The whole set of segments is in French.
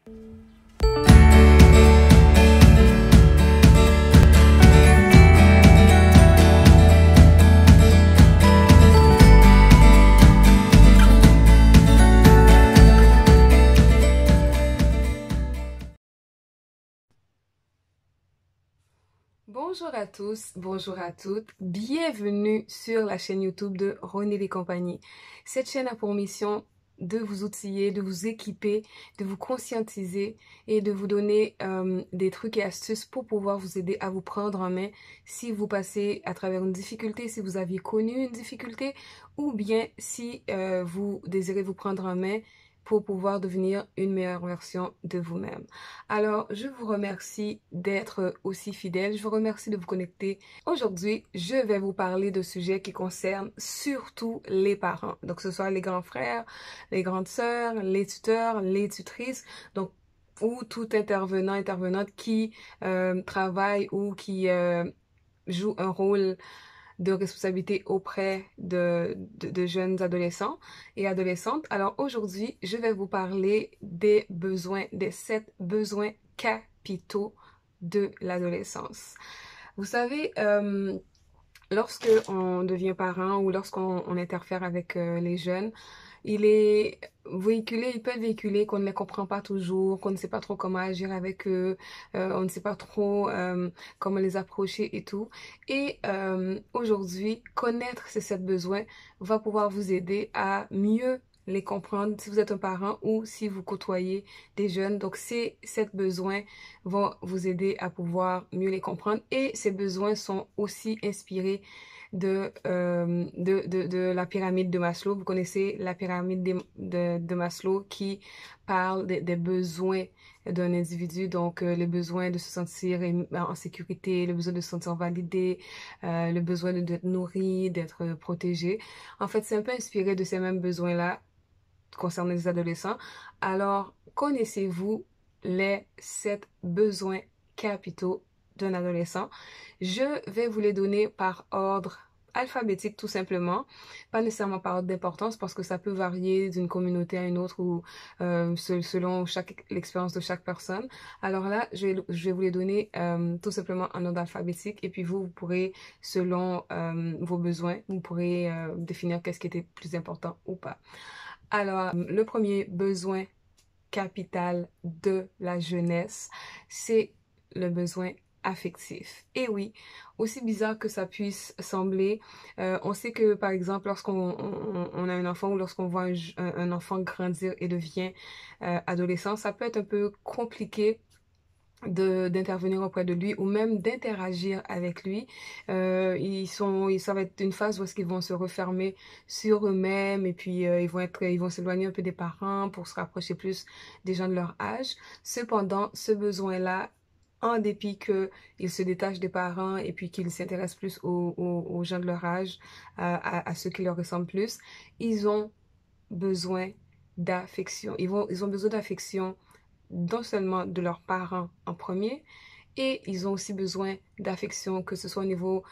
Bonjour à tous, bonjour à toutes, bienvenue sur la chaîne YouTube de Ronely et compagnie. Cette chaîne a pour mission de vous outiller, de vous équiper, de vous conscientiser et de vous donner des trucs et astuces pour pouvoir vous aider à vous prendre en main si vous passez à travers une difficulté, si vous aviez connu une difficulté ou bien si vous désirez vous prendre en main pour pouvoir devenir une meilleure version de vous-même. Alors, je vous remercie d'être aussi fidèle. Je vous remercie de vous connecter. Aujourd'hui, je vais vous parler de sujets qui concernent surtout les parents. Donc, que ce soit les grands frères, les grandes sœurs, les tuteurs, les tutrices. Donc, ou tout intervenant, intervenante qui travaille ou qui joue un rôle de responsabilité auprès de jeunes adolescents et adolescentes. Alors aujourd'hui, je vais vous parler des besoins, des 7 besoins capitaux de l'adolescence. Vous savez, lorsque on devient parent ou lorsqu'on interfère avec les jeunes, il peut être véhiculé qu'on ne les comprend pas toujours, qu'on ne sait pas trop comment agir avec eux, on ne sait pas trop comment les approcher et tout. Et aujourd'hui, connaître ces 7 besoins va pouvoir vous aider à mieux les comprendre si vous êtes un parent ou si vous côtoyez des jeunes. Donc, ces 7 besoins vont vous aider à pouvoir mieux les comprendre et ces besoins sont aussi inspirés de la pyramide de Maslow. Vous connaissez la pyramide de Maslow qui parle des besoins d'un individu, donc le besoin de se sentir en sécurité, le besoin de se sentir validé, le besoin d'être nourri, d'être protégé. En fait, c'est un peu inspiré de ces mêmes besoins-là concernant les adolescents. Alors, connaissez-vous les 7 besoins capitaux d'un adolescent? Je vais vous les donner par ordre alphabétique tout simplement, pas nécessairement par ordre d'importance parce que ça peut varier d'une communauté à une autre ou selon l'expérience de chaque personne. Alors là, je vais vous les donner tout simplement en ordre alphabétique et puis vous pourrez, selon vos besoins, vous pourrez définir qu'est-ce qui était plus important ou pas. Alors, le premier besoin capital de la jeunesse, c'est le besoin affectif. Et oui, aussi bizarre que ça puisse sembler, on sait que par exemple lorsqu'on a un enfant ou lorsqu'on voit un enfant grandir et devient adolescent, ça peut être un peu compliqué d'intervenir auprès de lui ou même d'interagir avec lui. Ça va être une phase où est-ce qu'ils vont se refermer sur eux-mêmes et puis ils vont s'éloigner un peu des parents pour se rapprocher plus des gens de leur âge. Cependant, ce besoin-là, en dépit qu'ils se détachent des parents et puis qu'ils s'intéressent plus aux gens de leur âge, à ceux qui leur ressemblent plus, ils ont besoin d'affection. Ils ont besoin d'affection non seulement de leurs parents en premier, et ils ont aussi besoin d'affection, que ce soit au niveau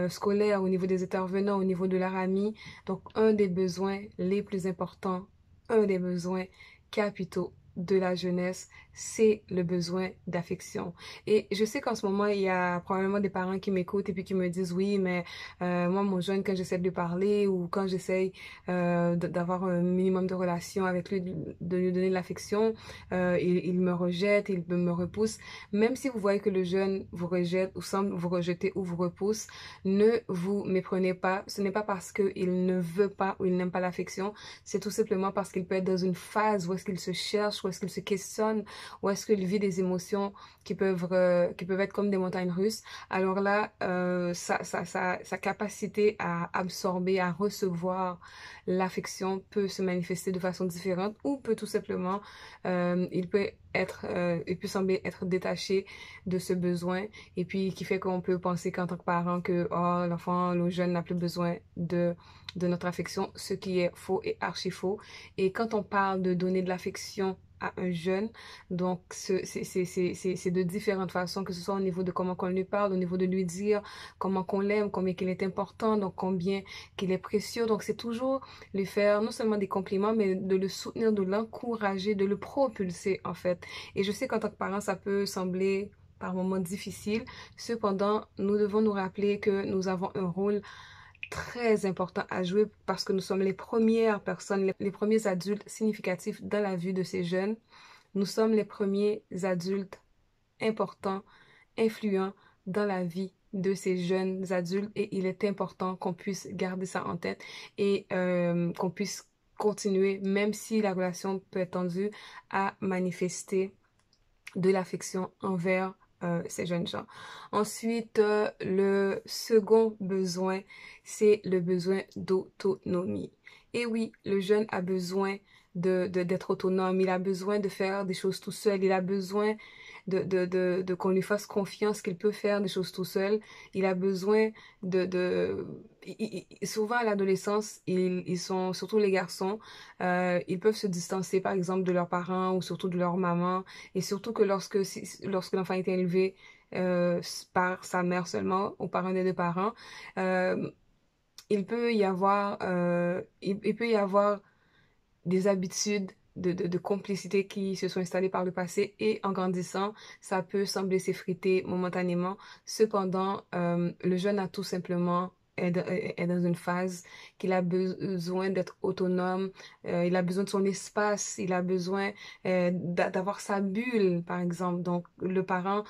scolaire, au niveau des intervenants, au niveau de leurs amis. Donc, un des besoins les plus importants, un des besoins capitaux de la jeunesse, c'est le besoin d'affection. Et je sais qu'en ce moment, il y a probablement des parents qui m'écoutent et puis qui me disent, oui, mais moi, mon jeune, quand j'essaie de lui parler ou quand j'essaie d'avoir un minimum de relation avec lui, de lui donner de l'affection, il me rejette, il me repousse. Même si vous voyez que le jeune vous rejette ou semble vous rejeter ou vous repousse, ne vous méprenez pas. Ce n'est pas parce qu'il ne veut pas ou il n'aime pas l'affection, c'est tout simplement parce qu'il peut être dans une phase où est-ce qu'il se cherche, où est-ce qu'il se questionne, où est-ce qu'il vit des émotions qui peuvent être comme des montagnes russes. Alors là, sa capacité à absorber, à recevoir l'affection peut se manifester de façon différente ou peut tout simplement, il peut sembler être détaché de ce besoin et puis qui fait qu'on peut penser qu'en tant que parent que l'enfant, le jeune n'a plus besoin de notre affection, ce qui est faux et archi faux. Et quand on parle de donner de l'affection à un jeune, donc c'est de différentes façons, que ce soit au niveau de comment qu'on lui parle, au niveau de lui dire comment qu'on l'aime, combien qu'il est important, donc combien qu'il est précieux. Donc c'est toujours lui faire non seulement des compliments, mais de le soutenir, de l'encourager, de le propulser en fait. Et je sais qu'en tant que parent, ça peut sembler par moments difficile. Cependant, nous devons nous rappeler que nous avons un rôle très important à jouer parce que nous sommes les premières personnes, les premiers adultes significatifs dans la vie de ces jeunes. Nous sommes les premiers adultes importants, influents dans la vie de ces jeunes adultes et il est important qu'on puisse garder ça en tête et qu'on puisse continuer, même si la relation peut être tendue, à manifester de l'affection envers ces jeunes gens. Ensuite, le second besoin, c'est le besoin d'autonomie. Et oui, le jeune a besoin d'être autonome, il a besoin de faire des choses tout seul, il a besoin de qu'on lui fasse confiance qu'il peut faire des choses tout seul, il a besoin souvent à l'adolescence, ils sont, surtout les garçons, ils peuvent se distancer par exemple de leurs parents ou surtout de leur maman et surtout que lorsque l'enfant est élevé par sa mère seulement ou par un des deux parents, euh, il peut y avoir des habitudes de complicité qui se sont installées par le passé et en grandissant, ça peut sembler s'effriter momentanément. Cependant, le jeune a tout simplement est dans une phase qu'il a besoin d'être autonome, il a besoin de son espace, il a besoin d'avoir sa bulle, par exemple. Donc, le parent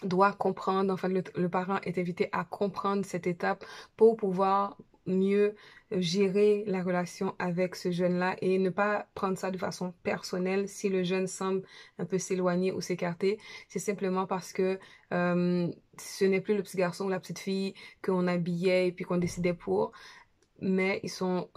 doit comprendre, enfin le parent est invité à comprendre cette étape pour pouvoir mieux gérer la relation avec ce jeune-là et ne pas prendre ça de façon personnelle si le jeune semble un peu s'éloigner ou s'écarter. C'est simplement parce que ce n'est plus le petit garçon ou la petite fille qu'on habillait et puis qu'on décidait pour, mais ils vont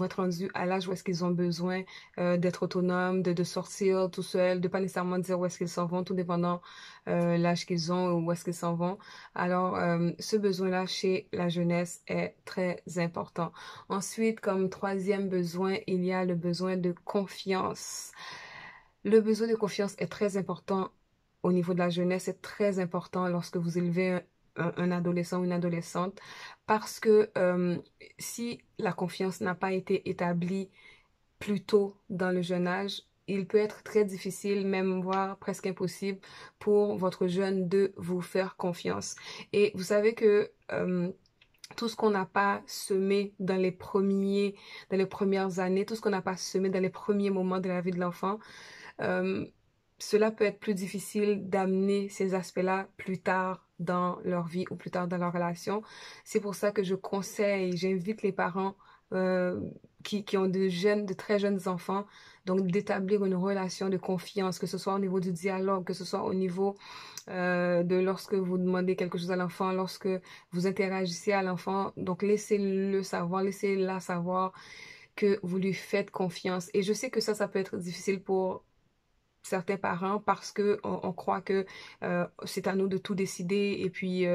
être rendus à l'âge où est-ce qu'ils ont besoin d'être autonomes, de sortir tout seuls, de pas nécessairement dire où est-ce qu'ils s'en vont, tout dépendant l'âge qu'ils ont ou où est-ce qu'ils s'en vont. Alors, ce besoin-là chez la jeunesse est très important. Ensuite, comme troisième besoin, il y a le besoin de confiance. Le besoin de confiance est très important au niveau de la jeunesse, c'est très important lorsque vous élevez un adolescent ou une adolescente parce que si la confiance n'a pas été établie plus tôt dans le jeune âge, il peut être très difficile, même voire presque impossible pour votre jeune de vous faire confiance. Et vous savez que tout ce qu'on n'a pas semé dans les premières années, tout ce qu'on n'a pas semé dans les premiers moments de la vie de l'enfant, euh, cela peut être plus difficile d'amener ces aspects-là plus tard dans leur vie ou plus tard dans leur relation. C'est pour ça que j'invite les parents euh, qui ont de très jeunes enfants, donc d'établir une relation de confiance, que ce soit au niveau du dialogue, que ce soit au niveau de lorsque vous demandez quelque chose à l'enfant, lorsque vous interagissez à l'enfant. Donc laissez-le savoir, laissez-la savoir que vous lui faites confiance. Et je sais que ça peut être difficile pour certains parents parce que on croit que c'est à nous de tout décider et puis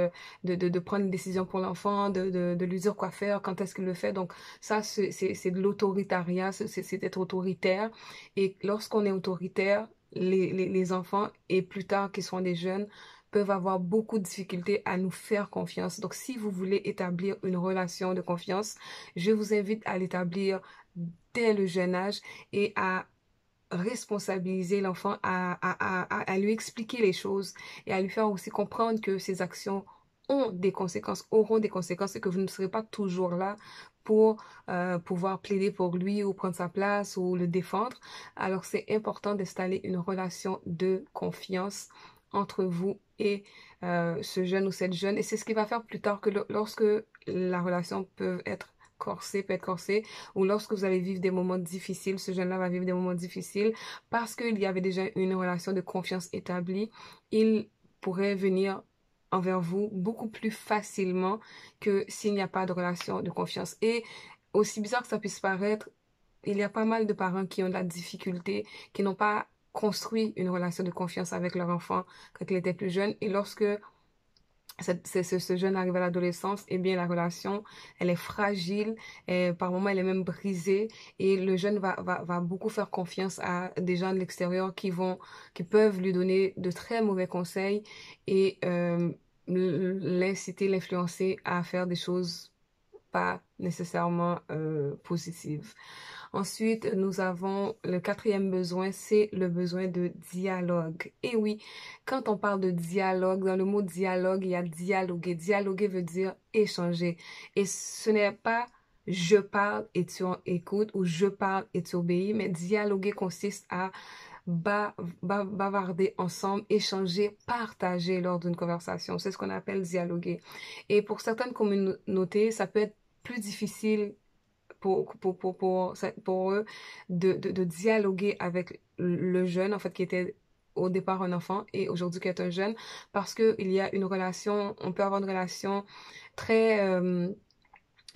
de prendre une décision pour l'enfant, de lui dire quoi faire, quand est-ce qu'il le fait. Donc ça, c'est de l'autoritariat, c'est être autoritaire. Et lorsqu'on est autoritaire, les enfants et plus tard qu'ils sont des jeunes peuvent avoir beaucoup de difficultés à nous faire confiance. Donc si vous voulez établir une relation de confiance, je vous invite à l'établir dès le jeune âge et à responsabiliser l'enfant, à lui expliquer les choses et à lui faire aussi comprendre que ses actions ont des conséquences, auront des conséquences et que vous ne serez pas toujours là pour pouvoir plaider pour lui ou prendre sa place ou le défendre. Alors c'est important d'installer une relation de confiance entre vous et ce jeune ou cette jeune. Et c'est ce qui va faire plus tard que lorsque la relation peut être corsée, ou lorsque vous allez vivre des moments difficiles, ce jeune-là va vivre des moments difficiles parce qu'il y avait déjà une relation de confiance établie, il pourrait venir envers vous beaucoup plus facilement que s'il n'y a pas de relation de confiance. Et aussi bizarre que ça puisse paraître, il y a pas mal de parents qui ont de la difficulté, qui n'ont pas construit une relation de confiance avec leur enfant quand il était plus jeune. Et lorsque ce jeune arrive à l'adolescence, eh bien, la relation, elle est fragile, et par moments, elle est même brisée, et le jeune va beaucoup faire confiance à des gens de l'extérieur qui peuvent lui donner de très mauvais conseils et l'inciter, l'influencer à faire des choses pas nécessairement positives. Ensuite, nous avons le quatrième besoin, c'est le besoin de dialogue. Et oui, quand on parle de dialogue, dans le mot dialogue, il y a dialoguer. Dialoguer veut dire échanger. Et ce n'est pas je parle et tu écoutes ou je parle et tu obéis, mais dialoguer consiste à bavarder ensemble, échanger, partager lors d'une conversation. C'est ce qu'on appelle dialoguer. Et pour certaines communautés, ça peut être plus difficile pour eux de dialoguer avec le jeune, en fait, qui était au départ un enfant et aujourd'hui qui est un jeune, parce que il y a une relation, on peut avoir très, euh,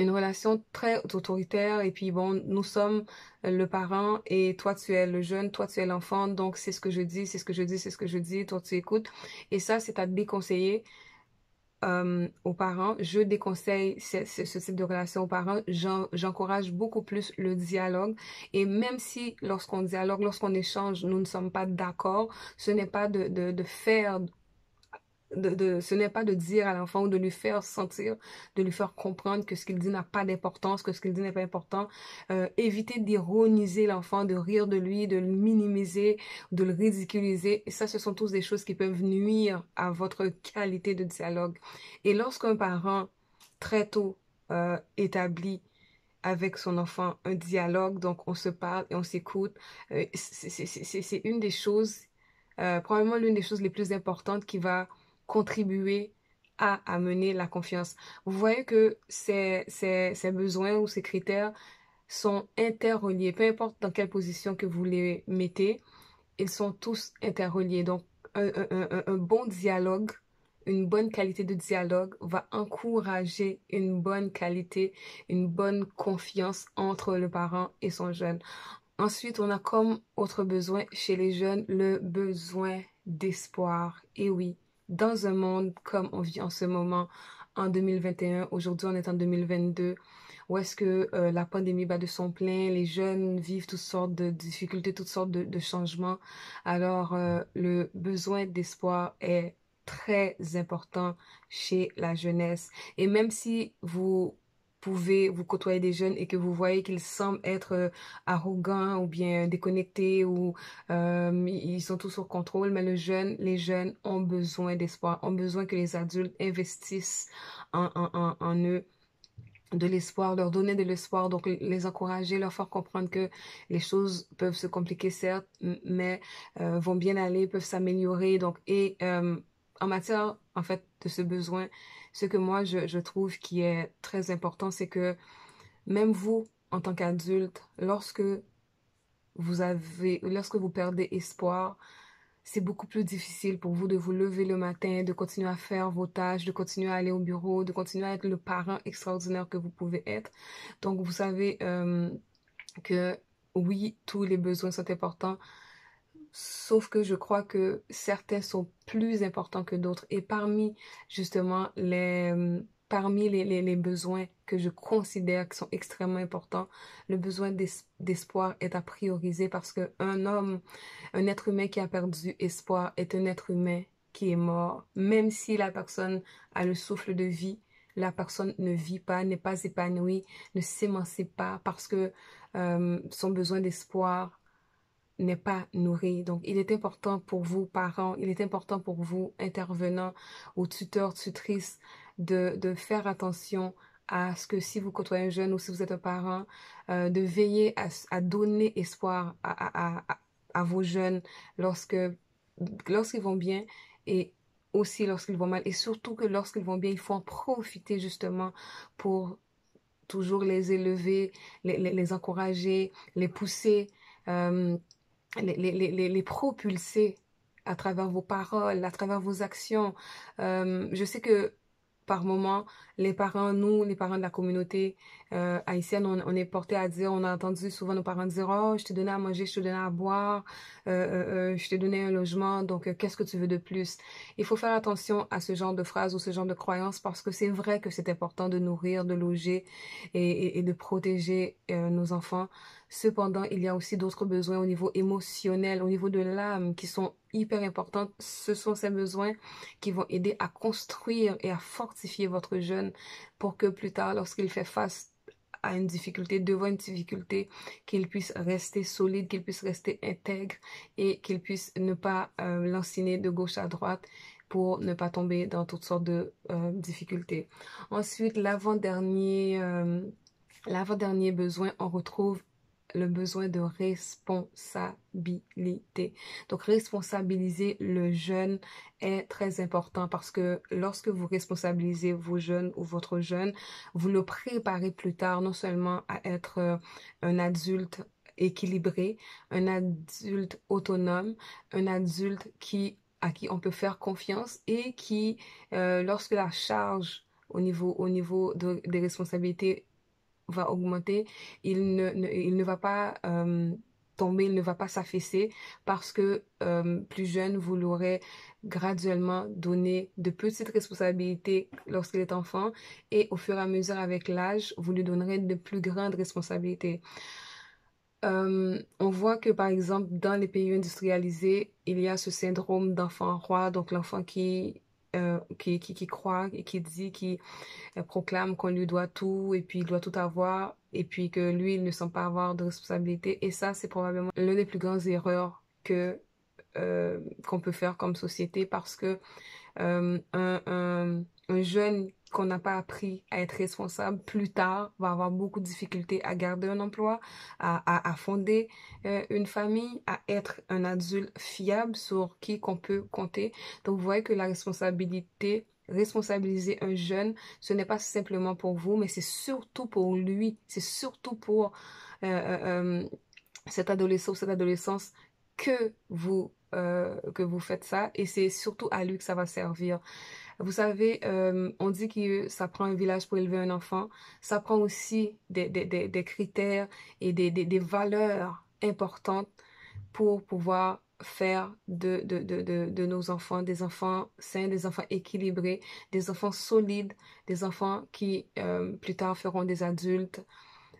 une relation très autoritaire et puis bon, nous sommes le parent et toi tu es le jeune, toi tu es l'enfant, donc c'est ce que je dis, c'est ce que je dis, c'est ce que je dis, toi tu écoutes. Et ça, c'est à déconseiller aux parents. Je déconseille ce type de relation aux parents. J'encourage beaucoup plus le dialogue. Et même si lorsqu'on dialogue, lorsqu'on échange, nous ne sommes pas d'accord, ce n'est pas de faire ce n'est pas de dire à l'enfant ou de lui faire sentir, de lui faire comprendre que ce qu'il dit n'a pas d'importance, que ce qu'il dit n'est pas important. Éviter d'ironiser l'enfant, de rire de lui, de le minimiser, de le ridiculiser. Et ça, ce sont tous des choses qui peuvent nuire à votre qualité de dialogue. Et lorsqu'un parent, très tôt, établit avec son enfant un dialogue, donc on se parle et on s'écoute, c'est une des choses, probablement l'une des choses les plus importantes qui va contribuer à amener la confiance. Vous voyez que ces besoins ou ces critères sont interreliés. Peu importe dans quelle position que vous les mettez, ils sont tous interreliés. Donc, un bon dialogue, une bonne qualité de dialogue va encourager une bonne qualité, une bonne confiance entre le parent et son jeune. Ensuite, on a comme autre besoin chez les jeunes le besoin d'espoir. Et oui, dans un monde comme on vit en ce moment, en 2021, aujourd'hui on est en 2022, où est-ce que la pandémie bat de son plein, les jeunes vivent toutes sortes de difficultés, toutes sortes de changements. Alors, le besoin d'espoir est très important chez la jeunesse. Et même si vous pouvez vous côtoyer des jeunes et que vous voyez qu'ils semblent être arrogants ou bien déconnectés ou ils sont tous sur contrôle, mais les jeunes ont besoin d'espoir, ont besoin que les adultes investissent en eux de l'espoir, leur donner de l'espoir, donc les encourager, leur faire comprendre que les choses peuvent se compliquer, certes, mais vont bien aller, peuvent s'améliorer. Donc, et en matière, en fait, de ce besoin, ce que moi, je trouve qui est très important, c'est que même vous, en tant qu'adulte, lorsque vous perdez espoir, c'est beaucoup plus difficile pour vous de vous lever le matin, de continuer à faire vos tâches, de continuer à aller au bureau, de continuer à être le parent extraordinaire que vous pouvez être. Donc, vous savez que oui, tous les besoins sont importants, sauf que je crois que certains sont plus importants que d'autres. Et justement, parmi les besoins que je considère qui sont extrêmement importants, le besoin d'espoir est à prioriser parce que un être humain qui a perdu espoir est un être humain qui est mort. Même si la personne a le souffle de vie, la personne ne vit pas, n'est pas épanouie, ne s'émancipe pas parce que son besoin d'espoir n'est pas nourri. Donc, il est important pour vous, parents, il est important pour vous, intervenants ou tuteurs, tutrices, de faire attention à ce que si vous côtoyez un jeune ou si vous êtes un parent, de veiller à donner espoir à vos jeunes lorsque, lorsqu'ils vont bien et aussi lorsqu'ils vont mal. Et surtout que lorsqu'ils vont bien, il faut en profiter justement pour toujours les élever, les encourager, les pousser. Euh, les propulser à travers vos paroles, à travers vos actions. Je sais que par moments, les parents de la communauté, haïtienne, on est porté à dire, on a entendu souvent nos parents dire, oh, je t'ai donné à manger, je t'ai donné à boire, je t'ai donné un logement, donc qu'est-ce que tu veux de plus? Il faut faire attention à ce genre de phrases ou ce genre de croyances parce que c'est vrai que c'est important de nourrir, de loger et de protéger nos enfants. Cependant, il y a aussi d'autres besoins au niveau émotionnel, au niveau de l'âme qui sont hyper importants. Ce sont ces besoins qui vont aider à construire et à fortifier votre jeune pour que plus tard, lorsqu'il fait face à une difficulté, devant une difficulté, qu'il puisse rester solide, qu'il puisse rester intègre et qu'il puisse ne pas lanciner de gauche à droite pour ne pas tomber dans toutes sortes de difficultés. Ensuite, l'avant-dernier besoin, on retrouve le besoin de responsabilité. Donc, responsabiliser le jeune est très important parce que lorsque vous responsabilisez vos jeunes ou votre jeune, vous le préparez plus tard non seulement à être un adulte équilibré, un adulte autonome, un adulte à qui on peut faire confiance et qui, lorsque la charge des responsabilités va augmenter, il ne va pas tomber, il ne va pas s'affaisser parce que plus jeune, vous l'aurez graduellement donné de petites responsabilités lorsqu'il est enfant et au fur et à mesure avec l'âge, vous lui donnerez de plus grandes responsabilités. On voit que par exemple dans les pays industrialisés, il y a ce syndrome d'enfant roi, donc l'enfant qui croit et qui dit, qui elle proclame qu'on lui doit tout et puis il doit tout avoir et puis que lui, il ne sent pas avoir de responsabilité. Et ça, c'est probablement l'une des plus grandes erreurs qu'on peut faire comme société parce que un jeune qu'on n'a pas appris à être responsable plus tard va avoir beaucoup de difficultés à garder un emploi, à fonder une famille, à être un adulte fiable sur qui qu'on peut compter. Donc, vous voyez que la responsabiliser un jeune, ce n'est pas simplement pour vous, mais c'est surtout pour lui, c'est surtout pour euh, euh, cet adolescent ou cette adolescence que vous faites ça et c'est surtout à lui que ça va servir. Vous savez, on dit que ça prend un village pour élever un enfant. Ça prend aussi des critères et des valeurs importantes pour pouvoir faire de nos enfants des enfants sains, des enfants équilibrés, des enfants solides, des enfants qui plus tard feront des adultes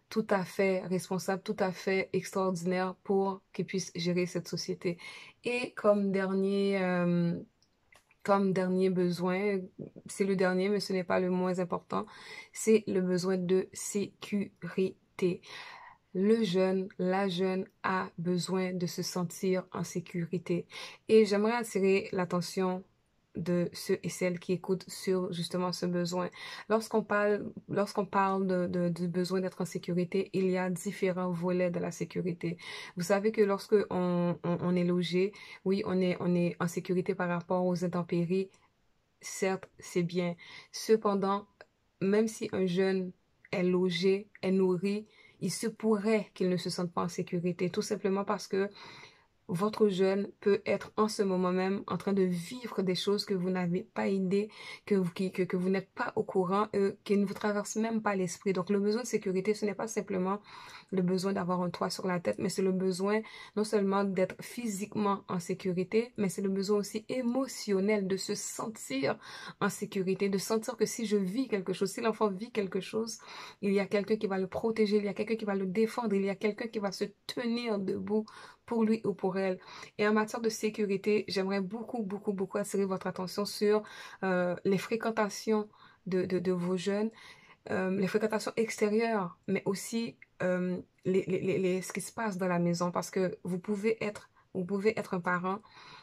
tout à fait responsables, tout à fait extraordinaires pour qu'ils puissent gérer cette société. Et comme dernier besoin, c'est le dernier, mais ce n'est pas le moins important, c'est le besoin de sécurité. Le jeune, la jeune a besoin de se sentir en sécurité. Et j'aimerais attirer l'attention de ceux et celles qui écoutent sur justement ce besoin. Lorsqu'on parle du besoin d'être en sécurité, il y a différents volets de la sécurité. Vous savez que lorsque on est logé, oui, on est en sécurité par rapport aux intempéries. Certes, c'est bien. Cependant, même si un jeune est logé, est nourri, il se pourrait qu'il ne se sente pas en sécurité, tout simplement parce que votre jeune peut être en ce moment même en train de vivre des choses que vous n'avez pas idée, que vous n'êtes pas au courant, qui ne vous traversent même pas l'esprit. Donc, le besoin de sécurité, ce n'est pas simplement le besoin d'avoir un toit sur la tête, mais c'est le besoin non seulement d'être physiquement en sécurité, mais c'est le besoin aussi émotionnel de se sentir en sécurité, de sentir que si je vis quelque chose, si l'enfant vit quelque chose, il y a quelqu'un qui va le protéger, il y a quelqu'un qui va le défendre, il y a quelqu'un qui va se tenir debout pour lui ou pour elle. Et en matière de sécurité, j'aimerais beaucoup attirer votre attention sur les fréquentations de vos jeunes, les fréquentations extérieures, mais aussi ce qui se passe dans la maison, parce que vous pouvez être un parent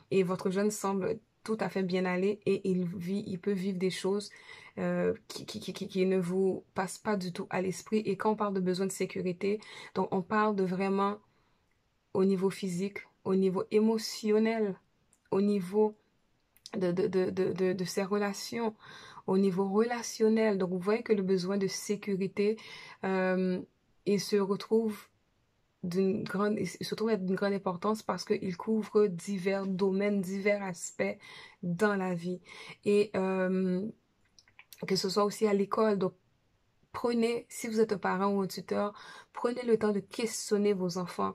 et votre jeune semble tout à fait bien aller et il peut vivre des choses qui ne vous passent pas du tout à l'esprit. Et quand on parle de besoin de sécurité, donc on parle de vraiment au niveau physique, au niveau émotionnel, au niveau de ses relations, au niveau relationnel. Donc, vous voyez que le besoin de sécurité, euh, il se retrouve il se trouve être d'une grande importance parce qu'il couvre divers domaines, divers aspects dans la vie. Et que ce soit aussi à l'école. Donc, Prenez, si vous êtes un parent ou un tuteur, prenez le temps de questionner vos enfants.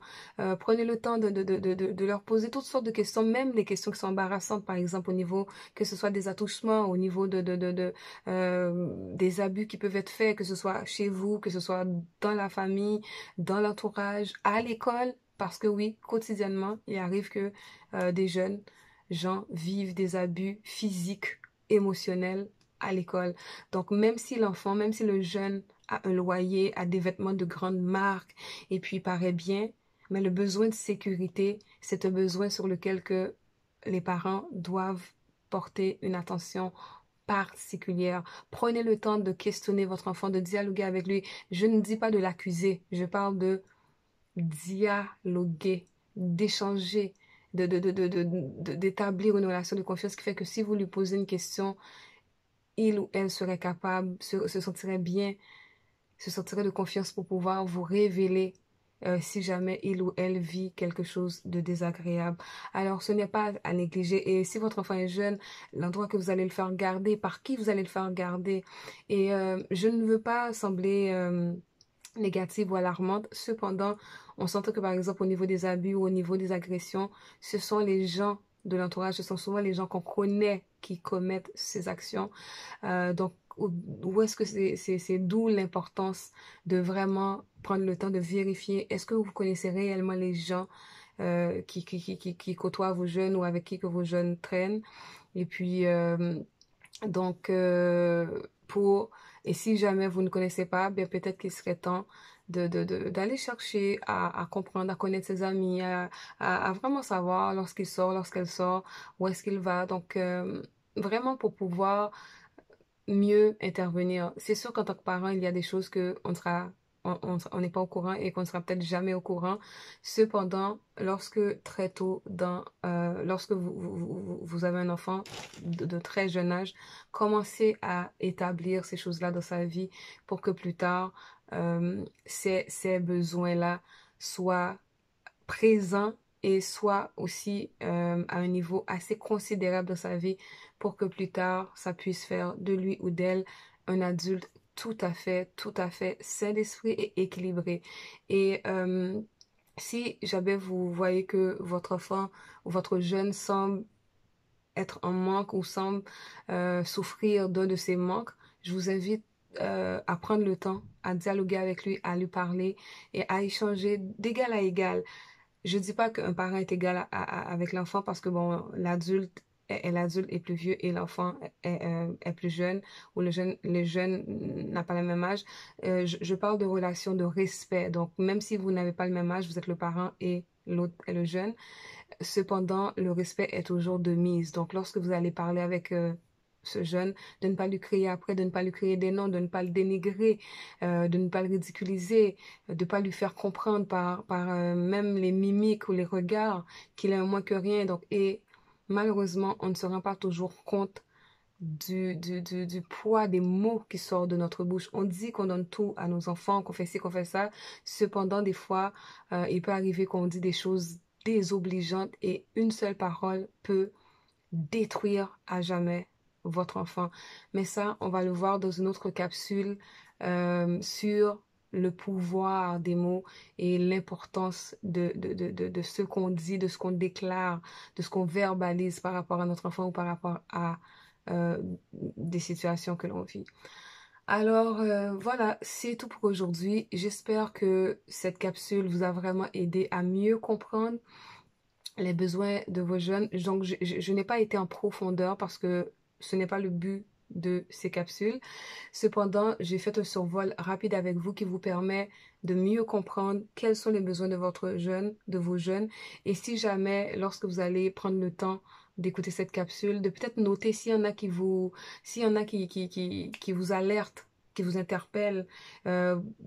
Prenez le temps de leur poser toutes sortes de questions, même les questions qui sont embarrassantes, par exemple au niveau, que ce soit des attouchements, au niveau des abus qui peuvent être faits, que ce soit chez vous, que ce soit dans la famille, dans l'entourage, à l'école. Parce que oui, quotidiennement, il arrive que des jeunes gens vivent des abus physiques, émotionnels à l'école. Donc, même si l'enfant, même si le jeune a un loyer, a des vêtements de grande marque, et puis paraît bien, mais le besoin de sécurité, c'est un besoin sur lequel que les parents doivent porter une attention particulière. Prenez le temps de questionner votre enfant, de dialoguer avec lui. Je ne dis pas de l'accuser, je parle de dialoguer, d'échanger, d'établir une relation de confiance qui fait que si vous lui posez une question, il ou elle serait capable, se sentirait bien, se sentirait de confiance pour pouvoir vous révéler si jamais il ou elle vit quelque chose de désagréable. Alors, ce n'est pas à négliger. Et si votre enfant est jeune, l'endroit que vous allez le faire garder, par qui vous allez le faire garder. Et je ne veux pas sembler négative ou alarmante. Cependant, on s'entend que par exemple au niveau des abus ou au niveau des agressions, ce sont les gens de l'entourage, ce sont souvent les gens qu'on connaît qui commettent ces actions. Donc, où est-ce que c'est d'où l'importance de vraiment prendre le temps de vérifier, est-ce que vous connaissez réellement les gens qui côtoient vos jeunes ou avec qui que vos jeunes traînent. Et puis, donc, pour, et si jamais vous ne connaissez pas, bien peut-être qu'il serait temps d'aller chercher à comprendre, à connaître ses amis, à vraiment savoir lorsqu'il sort, lorsqu'elle sort, où est-ce qu'il va. Donc, vraiment pour pouvoir mieux intervenir. C'est sûr qu'en tant que parent, il y a des choses que on n'est pas au courant et qu'on ne sera peut-être jamais au courant. Cependant, lorsque très tôt lorsque vous avez un enfant de très jeune âge, commencez à établir ces choses-là dans sa vie pour que plus tard, ces besoins-là soient présent et soit aussi à un niveau assez considérable dans sa vie pour que plus tard, ça puisse faire de lui ou d'elle un adulte tout à fait sain d'esprit et équilibré. Et si jamais vous voyez que votre enfant ou votre jeune semble être en manque ou semble souffrir d'un de ces manques, je vous invite à prendre le temps, à dialoguer avec lui, à lui parler et à échanger d'égal à égal. Je dis pas qu'un parent est égal avec l'enfant parce que bon, l'adulte est plus vieux et l'enfant est plus jeune ou le jeune n'a pas le même âge. Je parle de relation de respect. Donc, même si vous n'avez pas le même âge, vous êtes le parent et l'autre est le jeune. Cependant, le respect est toujours de mise. Donc, lorsque vous allez parler avec ce jeune, de ne pas lui crier après, de ne pas lui crier des noms, de ne pas le dénigrer, de ne pas le ridiculiser, de ne pas lui faire comprendre par même les mimiques ou les regards qu'il est un moins que rien. Donc, et malheureusement, on ne se rend pas toujours compte du poids des mots qui sortent de notre bouche. On dit qu'on donne tout à nos enfants, qu'on fait ci, qu'on fait ça. Cependant, des fois, il peut arriver qu'on dit des choses désobligeantes et une seule parole peut détruire à jamais votre enfant. Mais ça, on va le voir dans une autre capsule sur le pouvoir des mots et l'importance de ce qu'on dit, de ce qu'on déclare, de ce qu'on verbalise par rapport à notre enfant ou par rapport à euh, des situations que l'on vit. Alors voilà, c'est tout pour aujourd'hui. J'espère que cette capsule vous a vraiment aidé à mieux comprendre les besoins de vos jeunes. Donc, je n'ai pas été en profondeur parce que ce n'est pas le but de ces capsules. Cependant, j'ai fait un survol rapide avec vous qui vous permet de mieux comprendre quels sont les besoins de votre jeune, de vos jeunes. Et si jamais, lorsque vous allez prendre le temps d'écouter cette capsule, de peut-être noter s'il y en a qui vous alertent, qui vous interpellent,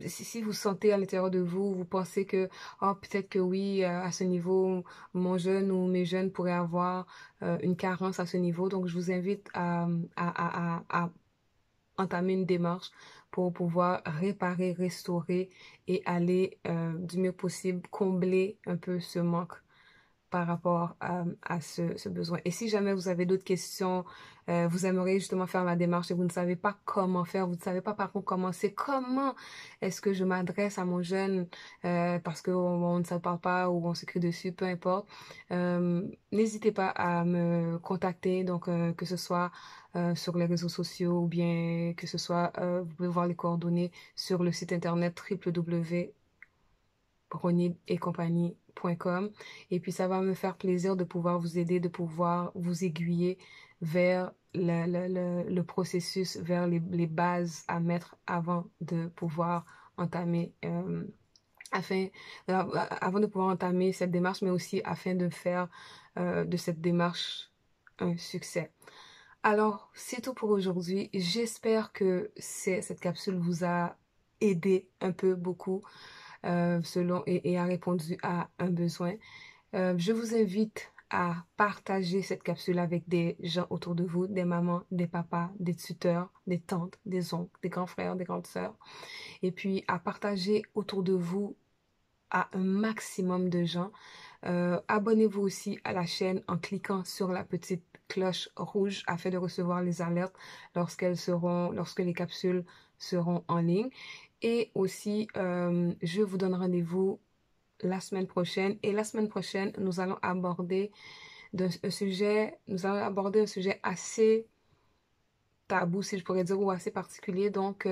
si vous sentez à l'intérieur de vous, vous pensez que, oh, peut-être que oui, à ce niveau, mon jeune ou mes jeunes pourraient avoir une carence à ce niveau. Donc, je vous invite à entamer une démarche pour pouvoir réparer, restaurer et aller du mieux possible combler un peu ce manque par rapport à ce besoin. Et si jamais vous avez d'autres questions, vous aimeriez justement faire la démarche et vous ne savez pas comment faire, vous ne savez pas par contre commencer, comment est-ce que je m'adresse à mon jeune parce qu'on ne se parle pas ou on s'écrit dessus, peu importe. N'hésitez pas à me contacter, donc que ce soit sur les réseaux sociaux ou bien que ce soit, vous pouvez voir les coordonnées sur le site internet www.ronidetcompagnie.com et puis ça va me faire plaisir de pouvoir vous aider, de pouvoir vous aiguiller vers le processus, vers les bases à mettre avant de pouvoir entamer afin avant de pouvoir entamer cette démarche, mais aussi afin de faire de cette démarche un succès. Alors, c'est tout pour aujourd'hui. J'espère que cette capsule vous a aidé un peu, beaucoup, selon et a répondu à un besoin. Je vous invite à partager cette capsule avec des gens autour de vous, des mamans, des papas, des tuteurs, des tantes, des oncles, des grands frères, des grandes sœurs. Et puis à partager autour de vous à un maximum de gens. Abonnez-vous aussi à la chaîne en cliquant sur la petite cloche rouge afin de recevoir les alertes lorsque les capsules seront en ligne. Et aussi, je vous donne rendez-vous la semaine prochaine. Et la semaine prochaine, nous allons aborder un sujet assez tabou, si je pourrais dire, ou assez particulier. Donc,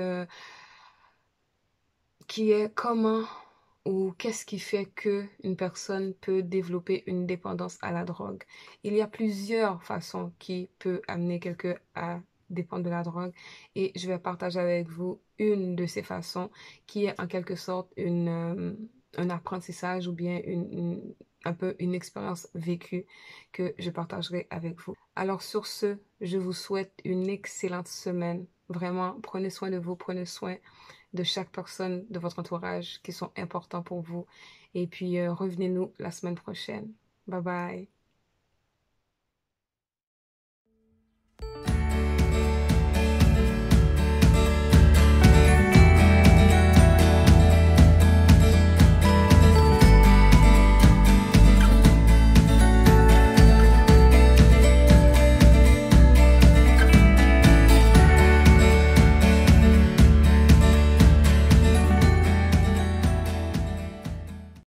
qui est comment ou qu'est-ce qui fait que une personne peut développer une dépendance à la drogue. Il y a plusieurs façons qui peuvent amener quelqu'un à dépendre de la drogue et je vais partager avec vous une de ces façons qui est en quelque sorte un apprentissage ou bien un peu une expérience vécue que je partagerai avec vous. Alors sur ce, je vous souhaite une excellente semaine. Vraiment, prenez soin de vous, prenez soin de chaque personne de votre entourage qui sont importants pour vous. Et puis, revenez-nous la semaine prochaine. Bye bye.